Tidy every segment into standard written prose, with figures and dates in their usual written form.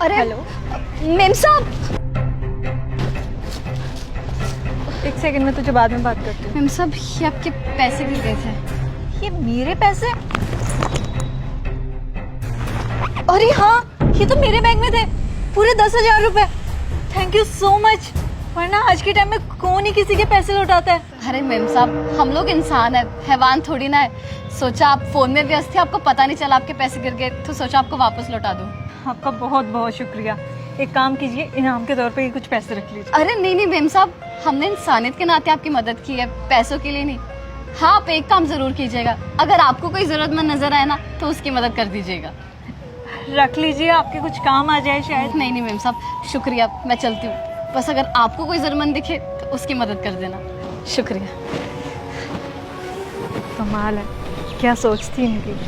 अरे hello ma'am साहब। एक सेकंड में तुझे बाद में बात करती हूँ। मेम साहब ये आपके पैसे गिर गए थे। ये मेरे पैसे? अरे हाँ, ये तो मेरे बैग में थे, पूरे 10,000 रुपए। Thank you so much. वरना आज के टाइम में कौन ही किसी के पैसे लौटाता है। अरे मेम साहब, हम लोग इंसान है, हैवान थोड़ी ना है। सोचा आप फोन में व्यस्त थे, आपको पता नहीं चला आपके पैसे गिर गए, तो सोचा आपको वापस लौटा दूं। आपका बहुत बहुत शुक्रिया। एक काम कीजिए, इनाम के तौर पे ये कुछ पैसे रख लीजिए। अरे नहीं नहीं मेम साहब, हमने इंसानियत के नाते आपकी मदद की है, पैसों के लिए नहीं। हाँ, आप एक काम जरूर कीजिएगा, अगर आपको कोई जरूरतमंद नजर आए ना तो उसकी मदद कर दीजिएगा। रख लीजिए, आपके कुछ काम आ जाए शायद। नहीं नहीं मेम साहब, शुक्रिया, मैं चलती हूँ। बस अगर आपको कोई जरूरतमंद दिखे तो उसकी मदद कर देना। शुक्रिया। कमाल है, क्या सोचती इनकी।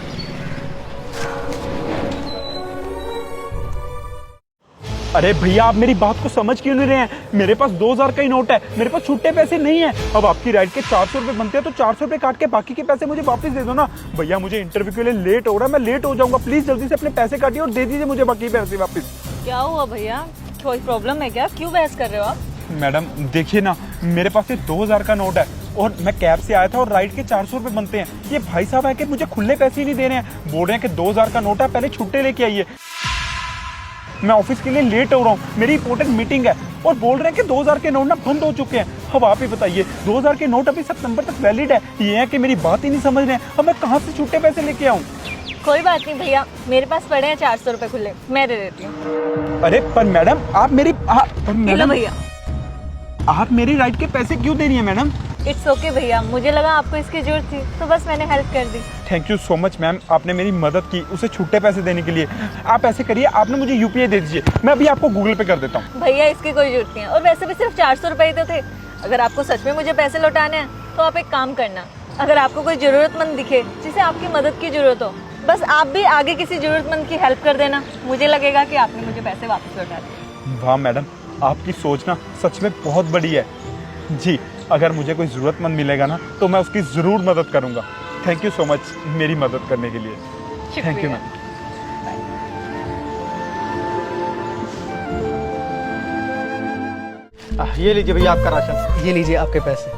अरे भैया, आप मेरी बात को समझ क्यों नहीं रहे हैं? मेरे पास 2000 का ही नोट है, मेरे पास छुट्टे पैसे नहीं है। अब आपकी राइड के 400 रुपए बनते हैं तो 400 रुपए काट के बाकी के पैसे मुझे वापस दे दो ना। भैया मुझे इंटरव्यू के लिए लेट हो रहा है, मैं लेट हो जाऊंगा। प्लीज जल्दी से अपने पैसे काटिए और दे दीजिए मुझे बाकी पैसे वापस। क्या हुआ भैया, कोई प्रॉब्लम है क्या? क्यों बहस कर रहे हो आप? मैडम देखिए ना, मेरे पास ये 2000 का नोट है और मैं कैब से आया था और राइड के 400 रुपए बनते हैं। ये भाई साहब है कि मुझे खुले पैसे ही नहीं दे रहे हैं, बोल रहे हैं कि 2000 का नोट है, पहले छुट्टे लेके आइए। मैं ऑफिस के लिए लेट हो रहा हूँ, मेरी इंपॉर्टेंट मीटिंग है, और बोल रहे हैं कि 2000 के नोट ना बंद हो चुके हैं। अब आप ही बताइए, 2000 के नोट अभी सितंबर तक वैलिड है। ये है कि मेरी बात ही नहीं समझ रहे हैं। अब मैं कहाँ से छुट्टे पैसे लेके आऊँ? कोई बात नहीं भैया, मेरे पास पड़े हैं 400 रुपए खुले, मैं दे देती हूँ। अरे पर मैडम, आप मेरी मैडम भैया, आप मेरी राइड के पैसे क्यों दे रही हैं मैडम? इट्स ओके भैया, मुझे लगा आपको इसकी जरूरत थी तो बस मैंने हेल्प कर दी। Thank you so much ma'am, आपने मेरी मदद की उसे छुट्टे पैसे देने के लिए। आप ऐसे करिए, आपने मुझे यूपीआई दे दीजिए, मैं अभी आपको गूगल पे कर देता हूँ। भैया इसकी कोई जरूरत नहीं है, और वैसे भी सिर्फ 400 रुपए ही तो थे। अगर आपको सच में मुझे पैसे लौटाने हैं तो आप एक काम करना, अगर आपको कोई जरूरतमंद दिखे जिसे आपकी मदद की जरूरत हो, बस आप भी आगे किसी जरूरतमंद की हेल्प कर देना। मुझे लगेगा कि आपने मुझे पैसे वापस लौटा दिए। वाह मैडम, आपकी सोच ना सच में बहुत बड़ी है जी। अगर मुझे कोई ज़रूरतमंद मिलेगा ना तो मैं उसकी ज़रूर मदद करूंगा। थैंक यू सो मच मेरी मदद करने के लिए। Thank you ma'am. ये लीजिए भैया आपका राशन। ये लीजिए आपके पैसे।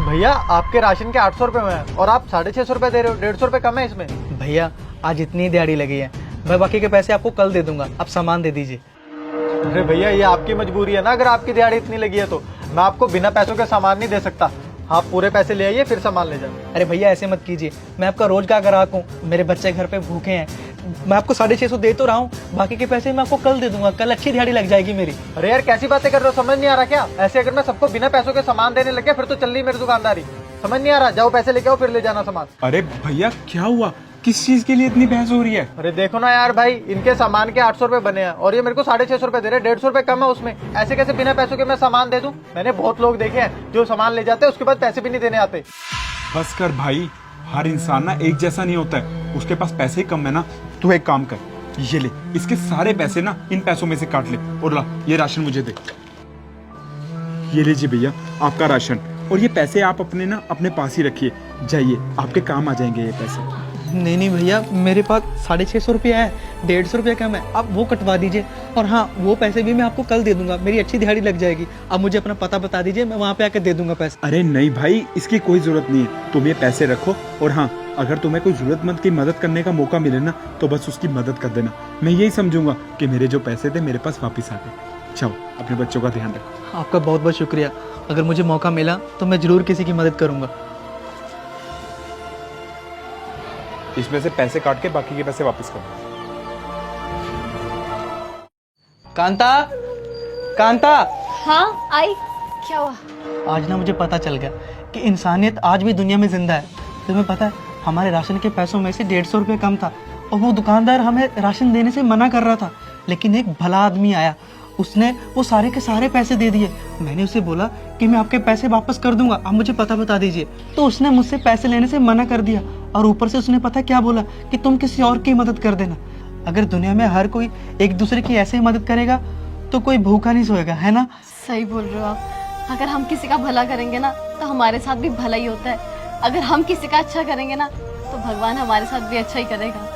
भैया आपके राशन के 800 रुपए में है और आप 650 रुपए दे रहे हो, 150 रुपए कम है इसमें। भैया आज इतनी दिहाड़ी लगी है, मैं बाकी के पैसे आपको कल दे दूंगा, आप सामान दे दीजिए। अरे भैया ये आपकी मजबूरी है ना, अगर आपकी दिहाड़ी इतनी लगी है तो मैं आपको बिना पैसों के सामान नहीं दे सकता। आप पूरे पैसे ले आइए फिर सामान ले जाओ। अरे भैया ऐसे मत कीजिए, मैं आपका रोज का ग्राहक हूँ, मेरे बच्चे घर पे भूखे हैं। मैं आपको 650 दे तो रहा हूँ, बाकी के पैसे मैं आपको कल दे दूंगा, कल अच्छी दिहाड़ी लग जाएगी मेरी। अरे यार कैसी बातें कर रहे हो, समझ नहीं आ रहा क्या? ऐसे अगर मैं सबको बिना पैसों के सामान देने लग गया फिर तो चल रही मेरी दुकानदारी। समझ नहीं आ रहा, जाओ पैसे लेके आओ फिर ले जाना सामान। अरे भैया क्या हुआ, किस चीज के लिए इतनी बहस हो रही है? अरे देखो ना यार भाई, इनके सामान के 800 रुपए बने हैं और ये मेरे को 650 रुपए दे रहे, 150 रुपए कम है उसमें। ऐसे कैसे बिना पैसों के मैं सामान दे दूं? मैंने बहुत लोग देखे हैं जो सामान ले जाते हैं उसके बाद पैसे भी नहीं देने आते। बस कर भाई, हर इंसान ना एक जैसा नहीं होता है, उसके पास पैसे ही कम है ना। तू एक काम कर, ये ले, इसके सारे पैसे ना इन पैसों में से काट ले और ला ये राशन मुझे दे। ये लीजिए भैया आपका राशन, और ये पैसे आप अपने ना अपने पास ही रखिए, जाइए आपके काम आ जाएंगे ये पैसे। नहीं नहीं भैया, मेरे पास 650 रुपया है, 150 रुपया कम है, आप वो कटवा दीजिए। और हाँ, वो पैसे भी मैं आपको कल दे दूंगा, मेरी अच्छी दिहाड़ी लग जाएगी। आप मुझे अपना पता बता दीजिए, मैं वहाँ पे आकर दे दूंगा पैसे। अरे नहीं भाई, इसकी कोई जरूरत नहीं है, तुम ये पैसे रखो। और हाँ, अगर तुम्हें कोई जरूरतमंद की मदद करने का मौका मिले ना तो बस उसकी मदद कर देना। मैं यही समझूंगा कि मेरे जो पैसे थे मेरे पास वापिस आ गए। जाओ अपने बच्चों का ध्यान रखो। आपका बहुत बहुत शुक्रिया, अगर मुझे मौका मिला तो मैं जरूर किसी की मदद करूंगा। इसमें से पैसे काट के बाकी के पैसे वापस कर। कांता, कांता। हाँ आई, क्या हुआ? आज ना मुझे पता चल गया कि इंसानियत आज भी दुनिया में जिंदा है। तुम्हें पता है, हमारे राशन के पैसों में से 150 रुपये कम था और वो दुकानदार हमें राशन देने से मना कर रहा था, लेकिन एक भला आदमी आया, उसने वो सारे के सारे पैसे दे दिए। मैंने उसे बोला कि मैं आपके पैसे वापस कर दूंगा, आप मुझे पता बता दीजिए, तो उसने मुझसे पैसे लेने से मना कर दिया। और ऊपर से उसने पता क्या बोला कि तुम किसी और की मदद कर देना। अगर दुनिया में हर कोई एक दूसरे की ऐसे ही मदद करेगा तो कोई भूखा नहीं सोएगा, है ना? सही बोल रहे हो आप। अगर हम किसी का भला करेंगे ना तो हमारे साथ भी भला ही होता है। अगर हम किसी का अच्छा करेंगे ना तो भगवान हमारे साथ भी अच्छा ही करेगा।